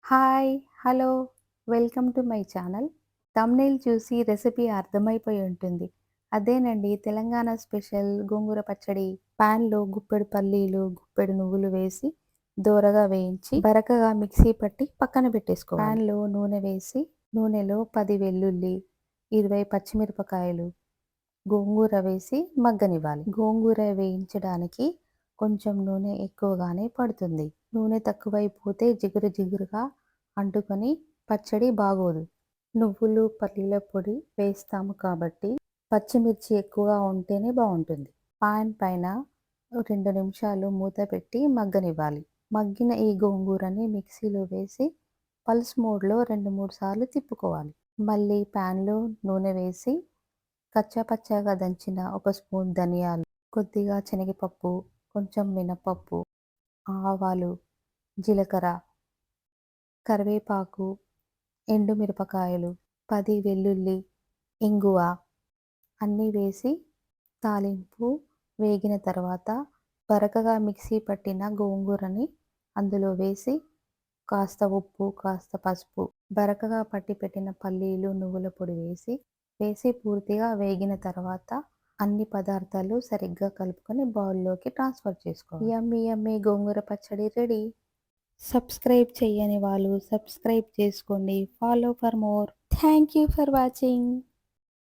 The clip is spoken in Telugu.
Hi! Hello! Welcome to my channel. Thumbnail చూసి రెసిపీ అర్థమైపోయి ఉంటుంది. అదేనండి తెలంగాణ స్పెషల్ గోంగూర పచ్చడి. పాన్‌లో గుప్పెడు పల్లీలు, గుప్పెడు నువ్వులు వేసి దోరగా వేయించి బరకగా మిక్సీ పట్టి పక్కన పెట్టేసుకోవాలి. పాన్‌లో నూనె వేసి నూనెలో 10 వెల్లుల్లి, 20 పచ్చిమిరపకాయలు, గోంగూర వేసి మగ్గనివ్వాలి. గోంగూర వేయించడానికి కొంచెం నూనె ఎక్కువగానే పడుతుంది. నూనె తక్కువైపోతే జిగురు జిగురుగా అంటుకొని పచ్చడి బాగోదు. నువ్వులు, పల్లీల పొడి వేస్తాము కాబట్టి పచ్చిమిర్చి ఎక్కువగా ఉంటేనే బావుంటుంది. పాన్ పైన 2 నిమిషాలు మూత పెట్టి మగ్గనివ్వాలి. మగ్గిన ఈ గోంగూరని మిక్సీలో వేసి పల్స్ మోడ్‌లో 2, 3 సార్లు తిప్పుకోవాలి. మళ్ళీ పాన్‌లో నూనె వేసి కచ్చాపచ్చాగా దంచిన ఒక స్పూన్ ధనియాలు, కొద్దిగా శనగపప్పు, కొంచెం మినపప్పు, ఆవాలు, జీలకర్ర, కరివేపాకు, ఎండుమిరపకాయలు, 10 వెల్లుల్లి, ఇంగువ అన్నీ వేసి తాలింపు వేగిన తర్వాత బరకగా మిక్సీ పట్టిన గోంగూరని అందులో వేసి కాస్త ఉప్పు, కాస్త పసుపు, బరకగా పట్టి పెట్టిన పల్లీలు, నువ్వుల పొడి వేసి పూర్తిగా వేగిన తర్వాత అన్ని పదార్థాలు సరిగ్గా కలుపుకొని బౌల్‌లోకి ట్రాన్స్‌ఫర్ చేసుకోవాలి. యమ్మీ యమ్మీ గోంగూర పచ్చడి రెడీ. సబ్స్క్రైబ్ చెయ్యని వాళ్ళు సబ్స్క్రైబ్ చేసుకోండి. Follow for more. Thank you for watching.